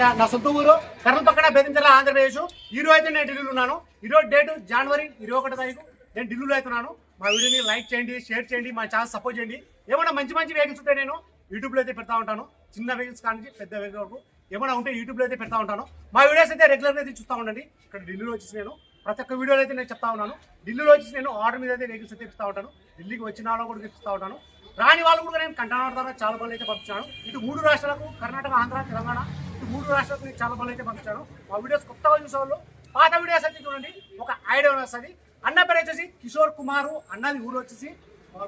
నా సొంత ఊరు కర్నూలు పక్కన బెదించల ఆంధ్రప్రదేశ్. ఈ రోజు అయితే నేను ఢిల్లీలో ఉన్నాను. ఈరోజు డేటు జనవరి 21 తారీఖు. నేను ఢిల్లీలో అవుతున్నాను. మా వీడియోని లైక్ చేయండి, షేర్ చేయండి, మా ఛానల్ సపోర్ట్ చేయండి. ఏమైనా మంచి మంచి వెహికల్స్ ఉంటే నేను యూట్యూబ్లో అయితే పెడతా ఉంటాను. చిన్న వెహికల్స్ కానీ పెద్ద వెహికల్ వరకు ఏమైనా ఉంటే యూట్యూబ్లో అయితే పెడతా ఉంటాను. మా వీడియోస్ అయితే రెగ్యులర్గా అయితే చూస్తూ ఉండండి. ఇక్కడ ఢిల్లీలో వచ్చేసి నేను ప్రతి ఒక్క వీడియోలో అయితే నేను చెప్తా ఉన్నాను. ఢిల్లీలో వచ్చేసి నేను ఆర్డర్ మీద అయితే వెహికల్స్ అయితే ఇస్తూ ఉంటాను. ఢిల్లీకి వచ్చిన వాళ్ళు కూడా ఇస్తూ ఉంటాను. రాని వాళ్ళు కూడా నేను కంటైనర్ ద్వారా చాలా పనులు అయితే పంపించాను. ఇటు 3 రాష్ట్రాలకు కర్ణాటక, ఆంధ్ర, తెలంగాణ ఇటు 3 రాష్ట్రాలకు నేను చాలా పనులు అయితే పంపించాను. మా వీడియోస్ కొత్తగా చూసేవాళ్ళు పాత వీడియోస్ అయితే చూడండి, ఒక ఐడియా వస్తుంది. అన్న పేరు వచ్చేసి కిషోర్ కుమారు. అన్నది ఊరు వచ్చేసి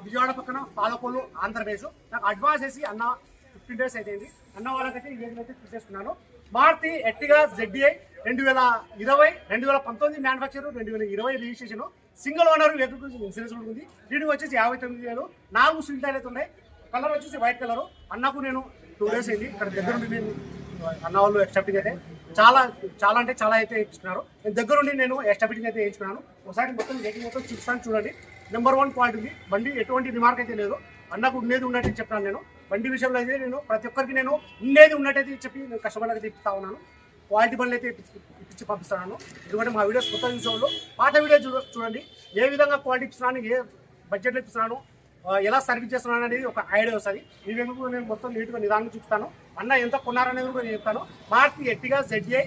విజయవాడ పక్కన పాలకొల్లు, ఆంధ్రప్రదేశ్. నాకు అడ్వాన్స్ వేసి అన్న 15 days అయితే అన్న వాళ్ళకైతే ఈ వెహికల్ అయితే తీసేసుకున్నాను. Maruti Ertiga ZDI 2020 2019 manufacture, 2020 registration. Single owner vehicle insurance ఉంటుంది. దీనికి వచ్చేసి 59,000. 4 సీల్ టైర్లు అయితే ఉన్నాయి. కలర్ వచ్చేసి వైట్ కలర్. అన్నకు నేను 2 days అయింది ఇక్కడ దగ్గర ఉండి నేను అన్న వాళ్ళు ఎక్స్ట్రా ఫిట్టింగ్ అయితే చాలా అంటే చాలా అయితే ఇచ్చుకున్నారు. నేను దగ్గరుండి నేను ఎక్స్ట్రా ఫిట్టింగ్ అయితే వేయించుకున్నాను. ఒకసారి మొత్తం వెహికల్ మొత్తం చూస్తాను చూడండి. నెంబర్ 1 క్వాలిటీ ఉంది. బండి ఎటువంటి రిమార్క్ అయితే లేదు. అన్నకు ఉండేది ఉన్నట్టు చెప్తాను. నేను బండి విషయంలో అయితే నేను ప్రతి ఒక్కరికి నేను ఉండేది ఉన్నట్టయితే చెప్పి నేను కస్టమర్లకు అయితే ఇప్పిస్తా ఉన్నాను. క్వాలిటీ బండ్లు అయితే ఇప్పించి పంపిస్తున్నాను. ఎందుకంటే మా వీడియోస్ కొత్త చూసేవాళ్ళు పాత వీడియో చూడండి. ఏ విధంగా క్వాలిటీ ఇస్తున్నాను, ఏ బడ్జెట్లో ఇస్తున్నాను, ఎలా సర్వీస్ చేస్తున్నాను అనేది ఒక ఐడియా వస్తుంది. ఈ విధంగా నేను మొత్తం నీట్గా నిదానంగా చూపిస్తాను. అన్న ఎంత కొన్నారనేది కూడా నేను చెప్తాను. Maruti Ertiga ZDI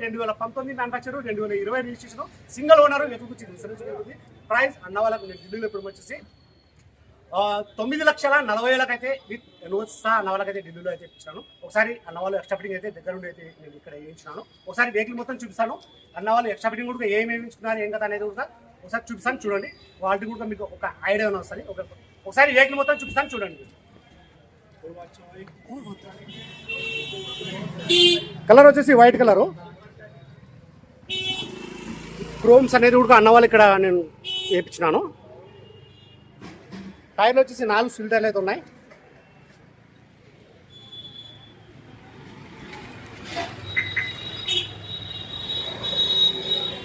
2019 manufacture, 2020 registration. Single owner వెతుకు ఇన్సూరెన్స్ ఉంటుంది. ప్రైస్ అన్న వాళ్ళకు నేను ఢిల్లీలో ఇప్పుడు వచ్చేసి 9,40,000 అయితే విత్ నోట్సా అన్న వాళ్ళకైతే ఢిల్లీలో అయితే ఇచ్చాను. ఒకసారి అన్న వాళ్ళు ఎక్స్ట్రా ఫిట్టింగ్ అయితే దగ్గర నుండి అయితే నేను ఇక్కడ వేయించాను. ఒకసారి వెహికల్ మొత్తం చూపిస్తాను. అన్న వాళ్ళు ఎక్స్ట్రా ఫిట్టింగ్ కూడా ఏమేమి వేయించుకున్నారు ఏం కదా అనేది కూడా ఒకసారి చూపిస్తాను చూడండి. వాళ్ళకి కూడా మీకు ఒక ఐడియా వస్తుంది. ఒకసారి వెహికల్ మొత్తం చూపిస్తాను చూడండి. కలర్ వచ్చేసి వైట్ కలరు. క్రోమ్స్ అనేది కూడా అన్న వాళ్ళు ఇక్కడ నేను వేయించినాను. టైర్లు వచ్చేసి 4 సీల్ టైర్లు అయితే ఉన్నాయి.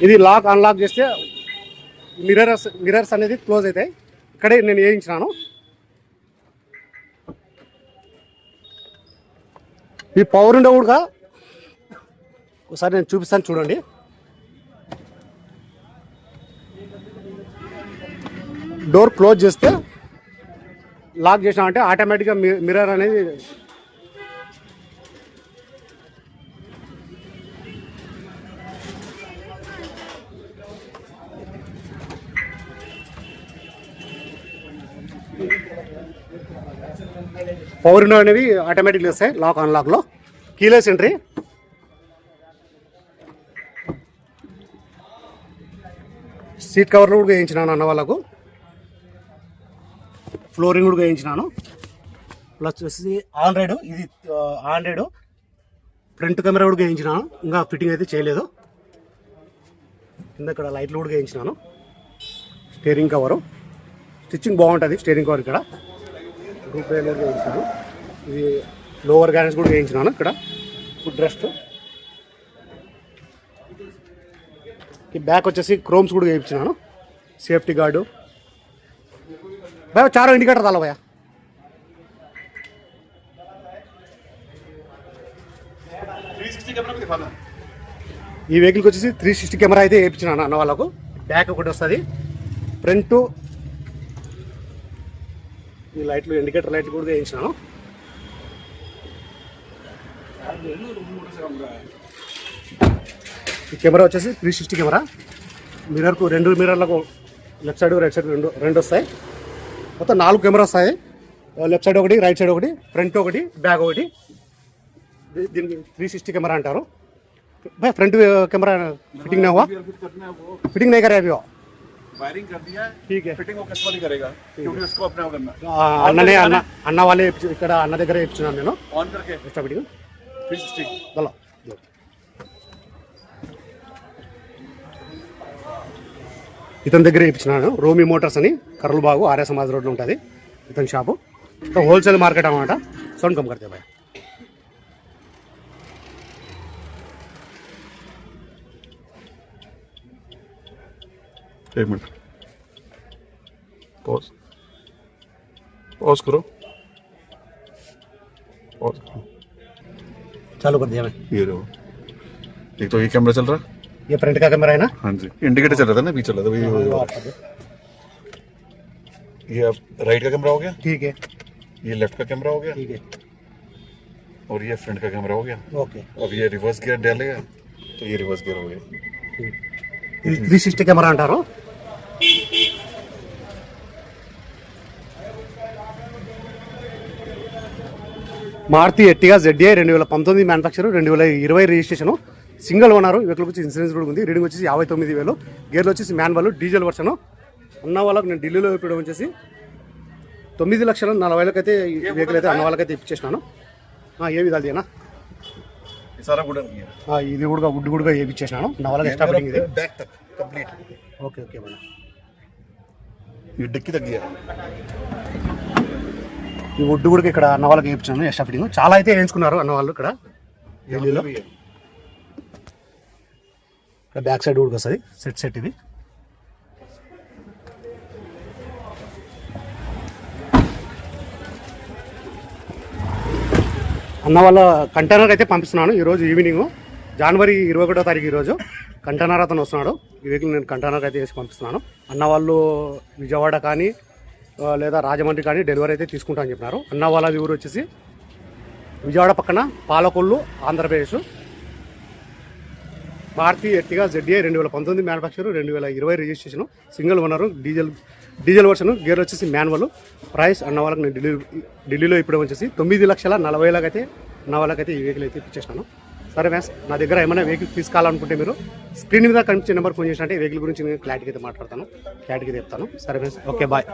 ఇది లాక్ అన్లాక్ చేస్తే మిరర్స్ అనేది క్లోజ్ అవుతాయి. ఇక్కడే నేను వేయించినాను. ఈ పవర్ ఉండే కూడా ఒకసారి నేను చూపిస్తాను చూడండి. డోర్ క్లోజ్ చేస్తే లాక్ చేసినామంటే ఆటోమేటిక్గా మిర్రర్ అనేది పవర్ విండో అనేవి ఆటోమేటిక్గా వస్తాయి లాక్ అన్లాక్లో. Keyless entry. సీట్ కవర్లు కూడా వేయించినాను అన్న వాళ్ళకు. ఫ్లోరింగ్ కూడా వేయించినాను. ప్లస్ వచ్చేసి ఆండ్రాయిడ్, ఇది ఆండ్రాయిడ్ ఫ్రంట్ కెమెరా కూడా వేయించినాను. ఇంకా ఫిట్టింగ్ అయితే చేయలేదు. కింద ఇక్కడ లైట్లు కూడా వేయించినాను. స్టీరింగ్ కవరు స్టిచ్చింగ్ బాగుంటుంది. స్టీరింగ్ కవర్ ఇక్కడ రూప్ రైలర్ వేయించినాను. ఇది లోవర్ గ్యారెన్స్ కూడా వేయించినాను. ఇక్కడ ఫుడ్ రెస్ట్. బ్యాక్ వచ్చేసి క్రోమ్స్ కూడా వేయించినాను. Safety guard. భయ 4 ఇండికేటర్ తాల భయ. ఈ వెహికల్కి వచ్చేసి 360 కెమెరా అయితే వేయించినాను అన్న వాళ్ళకు. బ్యాక్ ఒకటి వస్తుంది. ఫ్రంట్ ఈ లైట్లు ఇండికేటర్ లైట్లు కూడా వేయించినాను. ఈ కెమెరా వచ్చేసి 360 కెమెరా. మిర్రర్కు 2 మిర్రర్లకు లెఫ్ట్ సైడ్ రైట్ సైడ్ రెండు వస్తాయి. మొత్తం 4 కెమెరా వస్తాయి. లెఫ్ట్ సైడ్ ఒకటి, రైట్ సైడ్ ఒకటి, ఫ్రంట్ ఒకటి, బ్యాక్ ఒకటి. దీనికి 360 కెమెరా అంటారు. भाई फ्रंट कैमरा फिटिंग ना हुआ, फिटिंग नहीं करे अभी वो वायरिंग कर दिया है. ठीक है. फिटिंग वो कस्टमर ही करेगा क्योंकि उसको अपना करना. అన్న వాళ్ళే ఇక్కడ అన్న దగ్గర ఇచ్చున్నాను నేను. ఆన్ करके ఎక్స్ట్రా ఫిట్టింగ్ 360 దలా. ఇతని దగ్గర ఇప్పించినాను. రోమి మోటార్స్ అని కర్రలబాగు ఆర్య సమాజ్ రోడ్లో ఉంటుంది ఇతని షాపు. హోల్సేల్ మార్కెట్ అన్నమాట. సౌండ్ కమ్ करते भाई. एक मिनट पॉज पॉज करो. चालू कर दिया मैं। ये रहो, एक तो ये कैमरा चल रहा, ये फ्रंट का कैमरा है ना? हाँ जी, इंडिकेटर चल रहा था ना, बीच चल रहा था वही। ये अब राइट का कैमरा हो गया, ठीक है ये लेफ्ट का कैमरा हो गया, ठीक है और ये फ्रंट का कैमरा हो गया। ओके। अब ये रिवर्स गियर डालेगा तो ये रिवर्स गियर हो गया। 360 కెమెరా అంటారు. Maruti Ertiga ZDI 2019 manufacture, 2020 registration, single owner. Vehicle వచ్చి ఇన్సూరెన్స్ కూడా ఉంది. రీడింగ్ వచ్చేసి 59,000. గేర్లు వచ్చేసి మాన్యువల్ డీజిల్ వర్షన్. అన్న వాళ్ళకి నేను ఢిల్లీలో ఇప్పుడు వచ్చేసి 9,40,000 అయితే వెహికల్ అయితే అన్న వాళ్ళకైతే ఇప్పించేసినాను. ఏ విధాలు ఏనా सारा वुडन किया, ఇది కూడా వుడ్ కూడా వేయించేసినాను. నా వాళ్ళకి ఎక్స్ట్రా ఫిట్టింగ్ ఇది. बैक तक कंप्लीट। Okay okay madam. ये डिक्की तक गया, ఈ వుడ్ కూడా ఇక్కడ అన్న వాళ్ళకి వేయించాను ఎక్స్ట్రా ఫిట్టింగ్. చాలా అయితే వేయించుకున్నారు అన్న వాళ్ళు ఇక్కడ ఢిల్లీలో. ఇక్కడ బ్యాక్ సైడ్ కూడా వస్తుంది సెట్ ఇది. అన్న వాళ్ళ కంటైనర్ అయితే పంపిస్తున్నాను ఈరోజు ఈవినింగ్, జనవరి 21వ తారీఖు ఈరోజు కంటైనర్ అతను వస్తున్నాడు. ఈ వెహికల్ నేను కంటైనర్ అయితే వేసి పంపిస్తున్నాను. అన్న వాళ్ళు విజయవాడ కానీ లేదా రాజమండ్రి కానీ డెలివరీ అయితే తీసుకుంటా అని చెప్పినారు. అన్న వాళ్ళది ఊరు వచ్చేసి విజయవాడ పక్కన Palakollu, Andhra Pradesh. Maruti Ertiga ZDI 2019 manufacture, 2020 registration, single owner, diesel version, gear వచ్చేసి మాన్యువల్. ప్రైస్ అన్న వాళ్ళకి నేను ఢిల్లీలో ఇప్పుడు వచ్చేసి 9,40,000 అయితే అన్న వాళ్ళకైతే ఈ వెహికల్ అయితే ఇచ్చేసినాను. సరే మ్యాస్, నా దగ్గర ఏమైనా వెహికల్ తీసుకోవాలనుకుంటే మీరు స్క్రీన్ మీద కనిపించే నెంబర్ ఫోన్ చేసినట్టే వెహికల్ గురించి నేను క్లారిటీగా అయితే మాట్లాడతాను, క్లారిటీగా చెప్తాను. సరే మ్యాస్, ఓకే బాయ్.